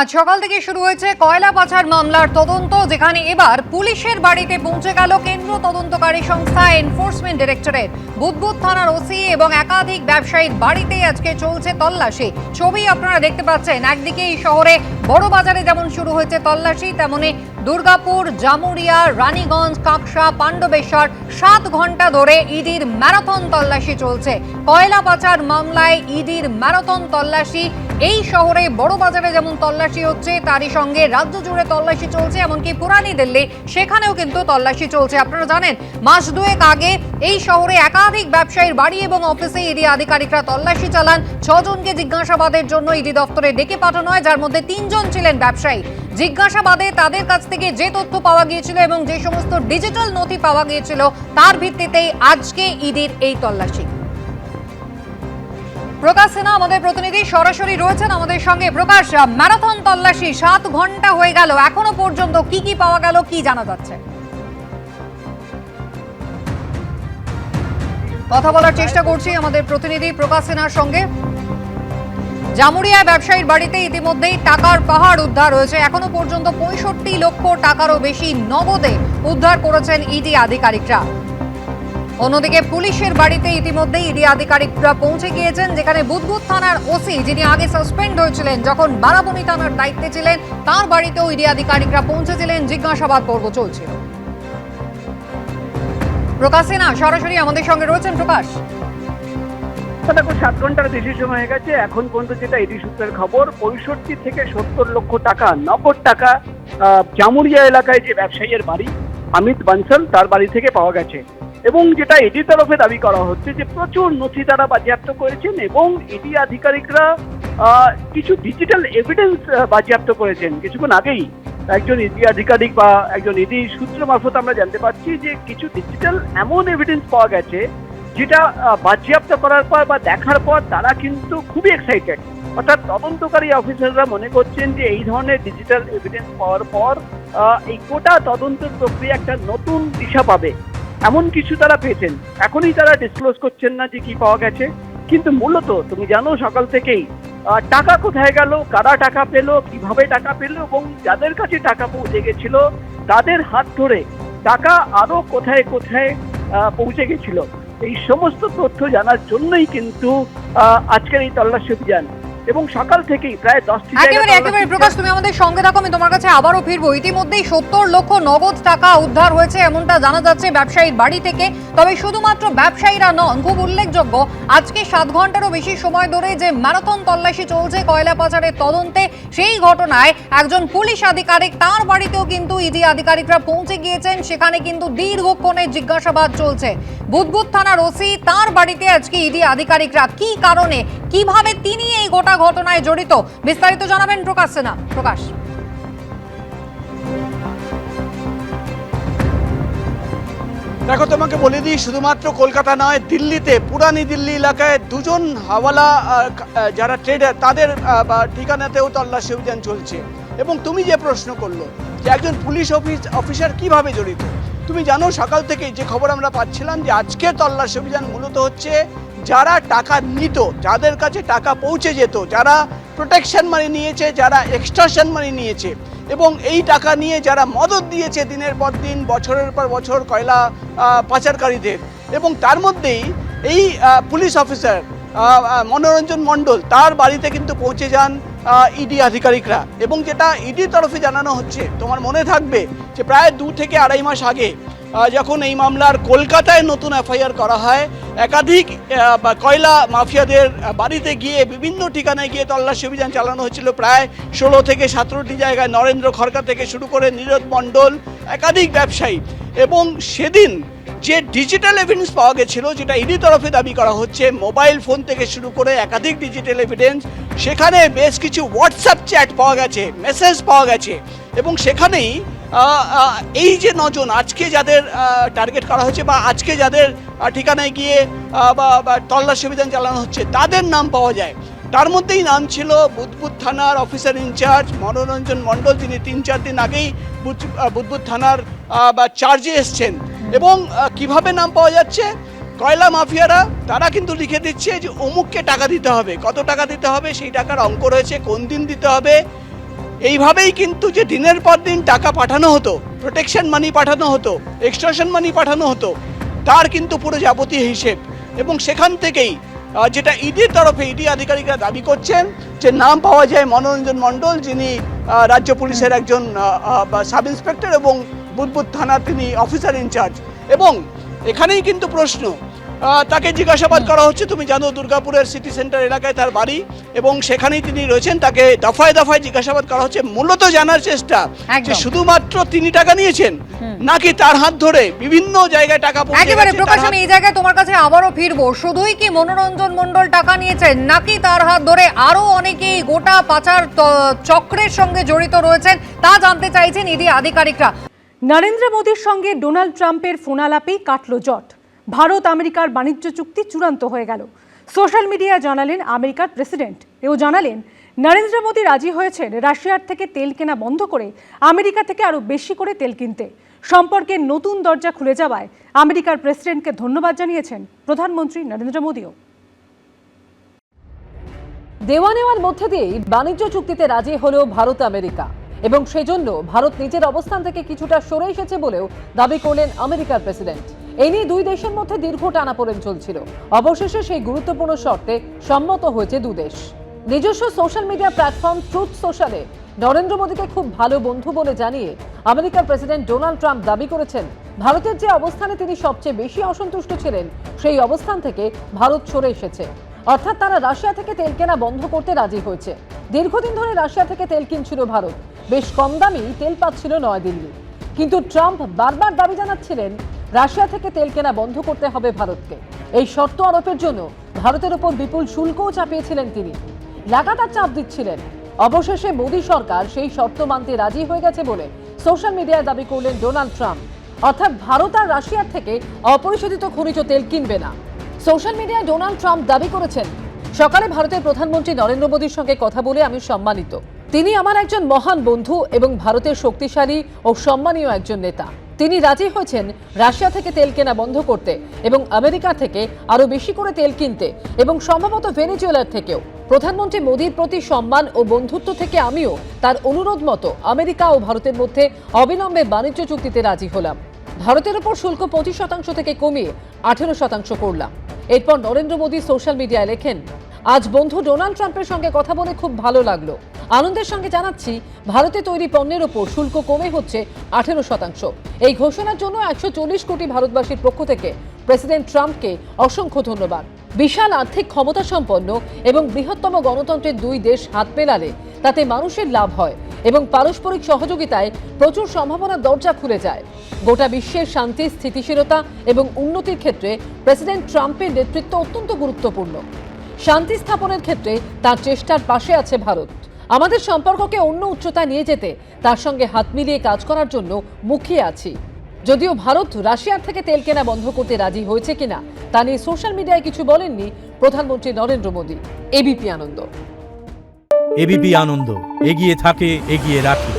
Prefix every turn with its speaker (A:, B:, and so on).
A: আজ সকাল থেকে শুরু হয়েছে কয়লা পাচার মামলার তদন্ত, যেখানে এবার পুলিশের বাড়িতে পৌঁছে গেল কেন্দ্র তদন্তকারী সংস্থা এনফোর্সমেন্ট ডিরেক্টরেট। বুদবুদ থানার ওসি এবং একাধিক ব্যবসায়ীর বাড়িতে আজকে চলছে তল্লাশি। ছবি আপনারা দেখতে পাচ্ছেন। একদিকে এই শহরে বড় বাজারে যেমন শুরু হয়েছে তল্লাশি, তেমনি দুর্গাপুর, জামুরিয়া, রানীগঞ্জ, কাকসা, পাণ্ডবেশ্বর 7 ঘন্টা ধরে ইডির ম্যারাথন তল্লাশি চলছে। কয়লা পাচার মামলায় ইডির ম্যারাথন তল্লাশি। এই শহরে বড় বাজারে যেমন তল্লাশি হচ্ছে, তারই সঙ্গে রাজ্য জুড়ে তল্লাশি চলছে, এমনকি পুরানি দিল্লি সেখানেও কিন্তু তল্লাশি চলছে। আপনারা জানেন, মাস দুয়েক আগে এই শহরে একাধিক ব্যবসায়ীর বাড়ি এবং অফিসে ইডি আধিকারিকরা তল্লাশি চালান। 6 জনকে জিজ্ঞাসাবাদের জন্য ইডি দপ্তরে ডেকে পাঠানো হয়, যার মধ্যে 3 জন ছিলেন ব্যবসায়ী। জিজ্ঞাসাবাদে তাদের কাছ থেকে যে তথ্য পাওয়া গিয়েছিল এবং যে সমস্ত ডিজিটাল নথি পাওয়া গিয়েছিল, তার ভিত্তিতেই আজকে ইডির এই তল্লাশি। প্রকাশ সিনহা আমাদের প্রতিনিধি সরাসরি রয়েছেন আমাদের সঙ্গে। প্রকাশ, ম্যারাথন তল্লাশি 7 ঘন্টা হয়ে গেল, এখনো পর্যন্ত কি কি পাওয়া গেল, কি জানা যাচ্ছে? কথা বলার চেষ্টা করছি আমাদের প্রতিনিধি প্রকাশ সিনহার সঙ্গে। জামুরিয়ায় ব্যবসায়ীর বাড়িতে ইতিমধ্যেই টাকার পাহাড় উদ্ধার হয়েছে। এখনো পর্যন্ত 65 লক্ষ টাকারও বেশি নগদে উদ্ধার করেছেন ইডি আধিকারিকরা। অন্যদিকে পুলিশের বাড়িতে ইতিমধ্যেই ইডি আধিকারিকরা পৌঁছে গিয়েছেন, যেখানে বুদবুদ থানার ওসি, যিনি আগে সাসপেন্ড হয়েছিলেন যখন বারাবণী থানার দায়িত্বে ছিলেন, তার বাড়িতেও ইডি আধিকারিকরা পৌঁছেছিলেন। জিজ্ঞাসাবাদ পর্ব চলছিল। প্রকাশ সিনহা সরাসরি আমাদের সঙ্গে রয়েছেন। প্রকাশ,
B: দেখো, 7 ঘন্টার বেশি সময় হয়ে গেছে। এখন পর্যন্ত যেটা ইডি সূত্রের খবর, 65 থেকে 70 লক্ষ টাকা নগদ টাকা জামুরিয়া এলাকায় যে ব্যবসায়ীর বাড়ি অমিত বানসাল, তার বাড়ি থেকে পাওয়া গেছে। এবং যেটা ইডি তরফে দাবি করা হচ্ছে যে প্রচুর নথি তারা বাজেয়াপ্ত করেছেন এবং ইডি আধিকারিকরা কিছু ডিজিটাল এভিডেন্স বাজেয়াপ্ত করেছেন। কিছুক্ষণ আগেই একজন ইডি আধিকারিক বা একজন ইডি সূত্র মারফত আমরা জানতে পারছি যে কিছু ডিজিটাল এমন এভিডেন্স পাওয়া গেছে যেটা বাজেয়াপ্ত করার পর বা দেখার পর তারা কিন্তু খুবই এক্সাইটেড। অর্থাৎ তদন্তকারী অফিসাররা মনে করছেন যে এই ধরনের ডিজিটাল এভিডেন্স পাওয়ার পর এই গোটা তদন্তের প্রক্রিয়া একটা নতুন দিশা পাবে, এমন কিছু তারা পেয়েছেন। এখনই তারা ডিসক্লোজ করছেন না যে কি পাওয়া গেছে, কিন্তু মূলত তুমি জানো সকাল থেকেই টাকা কোথায় গেল, কারা টাকা পেল, কিভাবে টাকা পেল এবং যাদের কাছে টাকা পৌঁছে গেছিল তাদের হাত ধরে টাকা আরো কোথায় কোথায় পৌঁছে গেছিল, এই সমস্ত তথ্য জানার জন্যই কিন্তু আজকের এই তল্লাশি অভিযান। এবং সকাল থেকেই প্রায় 10টি
A: একেবারে প্রকাশ, তুমি আমাদের সঙ্গে থাকো, আমি তোমার কাছে আবারও ফিরবো। ইতিমধ্যেই 70 লক্ষ নগদ টাকা উদ্ধার হয়েছে, এমনটা জানা যাচ্ছে ব্যবসায়ীর বাড়ি থেকে। তবে শুধুমাত্র ব্যবসায়ীরা নন, খুব উল্লেখযোগ্য, আজকে 7 ঘন্টারও বেশি সময় ধরে যে ম্যারাথন তল্লাশি চলছে কয়লা পাচারের তদন্তে, সেই ঘটনায় একজন পুলিশ আধিকারিক, তার বাড়িতেও কিন্তু ইডি আধিকারিকরা পৌঁছে গিয়েছেন। সেখানে কিন্তু দীর্ঘক্ষণের জিজ্ঞাসাবাদ চলছে। বুদবুদ থানার ওসি, তার বাড়িতে আজকে ইডি আধিকারিকরা কি কারণে, কিভাবে তিনি এই গোটা ঘটনায় জড়িত, বিস্তারিত জানাবেন প্রকাশ সিনহা। প্রকাশ,
C: দেখো, তোমাকে বলে দিই, শুধুমাত্র কলকাতা নয়, দিল্লিতে পুরানি দিল্লি এলাকায় 2 জন হাওয়ালা যারা ট্রেডার, তাদের ঠিকানাতেও তল্লাশি অভিযান চলছে। এবং তুমি যে প্রশ্ন করলো যে একজন পুলিশ অফিসার কিভাবে জড়িত, তুমি জানো সকাল থেকে যে খবর আমরা পাচ্ছিলাম যে আজকের তল্লাশি অভিযান মূলত হচ্ছে যারা টাকা নিত, যাদের কাছে টাকা পৌঁছে যেত, যারা প্রোটেকশন মানি নিয়েছে, যারা এক্সটর্শন মানি নিয়েছে এবং এই টাকা নিয়ে যারা মদত দিয়েছে দিনের পর দিন, বছরের পর বছর কয়লা পাচারকারীদের। এবং তার মধ্যেই এই পুলিশ অফিসার মনোরঞ্জন মণ্ডল, তার বাড়িতে কিন্তু পৌঁছে যান ইডি আধিকারিকরা। এবং যেটা ইডির তরফে জানানো হচ্ছে, তোমার মনে থাকবে যে প্রায় 2 থেকে আড়াই মাস আগে যখন এই মামলার কলকাতায় নতুন এফআইআর করা হয়, একাধিক কয়লা মাফিয়াদের বাড়িতে গিয়ে বিভিন্ন ঠিকানায় গিয়ে তল্লাশি অভিযান চালানো হয়েছিল প্রায় 16 থেকে 17টি জায়গায়। নরেন্দ্র খড়কা থেকে শুরু করে নীরদ মণ্ডল, একাধিক ব্যবসায়ী। এবং সেদিন যে ডিজিটাল এভিডেন্স পাওয়া গেছিল, যেটা ইডি তরফে দাবি করা হচ্ছে, মোবাইল ফোন থেকে শুরু করে একাধিক ডিজিটাল এভিডেন্স, সেখানে বেশ কিছু হোয়াটসঅ্যাপ চ্যাট পাওয়া গেছে, মেসেজ পাওয়া গেছে। এবং সেখানেই এই যে 9 জন আজকে যাদের টার্গেট করা হচ্ছে বা আজকে যাদের ঠিকানায় গিয়ে বা তল্লাশি অভিযান চালানো হচ্ছে, তাদের নাম পাওয়া যায়। তার মধ্যেই নাম ছিল বুদবুদ থানার অফিসার ইনচার্জ মনোরঞ্জন মণ্ডল, যিনি 3-4 দিন আগেই বুদবুদ থানার চার্জে এসছেন। এবং কিভাবে নাম পাওয়া যাচ্ছে, কয়লা মাফিয়ারা তারা কিন্তু লিখে দিচ্ছে যে অমুককে টাকা দিতে হবে, কত টাকা দিতে হবে সেই টাকার অঙ্ক রয়েছে, কোন দিন দিতে হবে, এইভাবেই কিন্তু যে দিনের পর দিন টাকা পাঠানো হতো, প্রোটেকশন মানি পাঠানো হতো, এক্সটর্শন মানি পাঠানো হতো, তার কিন্তু পুরো যাবতীয় হিসেব। এবং সেখান থেকেই যেটা ইডির তরফে ইডি আধিকারিকরা দাবি করছেন যে নাম পাওয়া যায় মনোরঞ্জন মণ্ডল, যিনি রাজ্য পুলিশের একজন সাব ইন্সপেক্টর এবং বুদবুদ থানার তিনি অফিসার ইনচার্জ। এবং এখানেই কিন্তু প্রশ্ন, তাকে জিজ্ঞাসাবাদ করা হচ্ছে। তুমি জানো দুর্গাপুরের সিটি সেন্টার এলাকায় তার বাড়ি এবং সেখানেই তিনি রয়েছেন। তাকে দফায় দফায় জিজ্ঞাসাবাদ করা হচ্ছে, মূলত জানার চেষ্টা যে শুধুমাত্র তিনি টাকা নিয়েছেন নাকি তার হাত ধরে বিভিন্ন জায়গায় টাকা পৌঁছে গেছে।
A: একেবারে প্রকাশ, আমি এই জায়গায় তোমার কাছে আবারও ফিরবো। শুধুই কি মনোরঞ্জন মণ্ডল টাকা নিয়েছেন নাকি তার হাত ধরে আরো অনেকেই গোটা পাচার চক্রের সঙ্গে জড়িত রয়েছেন তা জানতে চাইছেন ইডি আধিকারিকরা।
D: নরেন্দ্র মোদীর সঙ্গে ডোনাল্ড ট্রাম্পের ফোনালাপেই কাটল জট। ভারত আমেরিকার বাণিজ্য চুক্তি চূড়ান্ত হয়ে গেল। সোশ্যাল মিডিয়ায় জানালেন আমেরিকার প্রেসিডেন্ট। এও জানালেন নরেন্দ্র মোদী রাজি হয়েছেন রাশিয়ার থেকে তেল কেনা বন্ধ করে আমেরিকা থেকে আরও বেশি করে তেল কিনতে। সম্পর্কের নতুন দরজা খুলে যাওয়ায় আমেরিকার প্রেসিডেন্টকে ধন্যবাদ জানিয়েছেন প্রধানমন্ত্রী নরেন্দ্র মোদীও।
E: দেওয়া নেওয়ার মধ্যে দিয়েই বাণিজ্য চুক্তিতে রাজি হলো ভারত আমেরিকা এবং সেজন্য ভারত নিজের অবস্থান থেকে কিছুটা সরে এসেছে বলেও দাবি করলেন আমেরিকার প্রেসিডেন্ট। এই নিয়ে দুই দেশের মধ্যে দীর্ঘ টানাপোড়েন চলছিল। অবশেষে সেই গুরুত্বপূর্ণ শর্তে সম্মত হয়েছে দুদেশ। নিজস্ব সোশ্যাল মিডিয়া প্ল্যাটফর্ম ট্রুথ সোশ্যালে নরেন্দ্র মোদীকে খুব ভালো বন্ধু বলে জানিয়ে আমেরিকার প্রেসিডেন্ট ডোনাল্ড ট্রাম্প দাবি করেছেন ভারতের যে অবস্থানে তিনি সবচেয়ে বেশি অসন্তুষ্ট ছিলেন সেই অবস্থান থেকে ভারত সরে এসেছে। অর্থাৎ তারা রাশিয়া থেকে তেল কেনা বন্ধ করতে রাজি হয়েছে। দীর্ঘদিন ধরে রাশিয়া থেকে তেল কিনছিল ভারত, বেশ কম দামেই তেল পাচ্ছিল নয়াদিল্লি। কিন্তু ট্রাম্প বারবার দাবি জানাচ্ছিলেন রাশিয়া থেকে তেল কেনা বন্ধ করতে হবে ভারতকে। এই শর্ত আরোপের জন্য ভারতের ওপর বিপুল শুল্কও চাপিয়েছিলেন তিনি, লাগাতার চাপ দিচ্ছিলেন। অবশেষে মোদী সরকার সেই শর্ত মানতে রাজি হয়ে গেছে বলে সোশ্যাল মিডিয়ায় দাবি করলেন ডোনাল্ড ট্রাম্প। অর্থাৎ ভারত আর রাশিয়ার থেকে অপরিশোধিত খনিজ তেল কিনবে না। সোশ্যাল মিডিয়ায় ডোনাল্ড ট্রাম্প দাবি করেছেন, সকালে ভারতের প্রধানমন্ত্রী নরেন্দ্র মোদীর সঙ্গে কথা বলে আমি সম্মানিত। তিনি আমার একজন মহান বন্ধু এবং ভারতের শক্তিশালী ও সম্মানীয় একজন নেতা। তিনি রাজি হয়েছেন রাশিয়া থেকে তেল কেনা বন্ধ করতে এবং আমেরিকা থেকে আরো বেশি করে তেল কিনতে এবং সম্ভবত ভেনেজুয়েলার থেকেও। প্রধানমন্ত্রী মোদীর প্রতি সম্মান ও বন্ধুত্ব থেকে আমিও তার অনুরোধ মতো আমেরিকা ও ভারতের মধ্যে অবিলম্বে বাণিজ্য চুক্তিতে রাজি হলাম। ভারতের উপর শুল্ক 25% থেকে কমিয়ে 18% করলাম। এরপর নরেন্দ্র মোদী সোশ্যাল মিডিয়ায় লেখেন, আজ বন্ধু ডোনাল্ড ট্রাম্পের সঙ্গে কথা বলে খুব ভালো লাগলো। আনন্দের সঙ্গে জানাচ্ছি ভারতে তৈরি পণ্যের ওপর শুল্ক কমে হচ্ছে 18%। এই ঘোষণার জন্য 140 কোটি ভারতবাসীর পক্ষ থেকে প্রেসিডেন্ট ট্রাম্পকে অসংখ্য ধন্যবাদ। বিশাল আর্থিক ক্ষমতা সম্পন্ন এবং বৃহত্তম গণতন্ত্রের দুই দেশ হাত মেলালে তাতে মানুষের লাভ হয় এবং পারস্পরিক সহযোগিতায় প্রচুর সম্ভাবনার দরজা খুলে যায়। গোটা বিশ্বের শান্তি, স্থিতিশীলতা এবং উন্নতির ক্ষেত্রে প্রেসিডেন্ট ট্রাম্পের নেতৃত্ব অত্যন্ত গুরুত্বপূর্ণ। শান্তি স্থাপনের ক্ষেত্রে তার চেষ্টার পাশে আছে ভারত। আমাদের সম্পর্ককে অন্য উচ্চতায় নিয়ে যেতে তার সঙ্গে হাত মিলিয়ে কাজ করার জন্য মুখিয়ে আছি। যদিও ভারত রাশিয়ার থেকে তেল কেনা বন্ধ করতে রাজি হয়েছে কিনা তা নিয়ে সোশ্যাল মিডিয়ায় কিছু বলেননি প্রধানমন্ত্রী নরেন্দ্র মোদী। এবিপি আনন্দ।
F: এবিপি আনন্দ, এগিয়ে থাকে, এগিয়ে রাখে।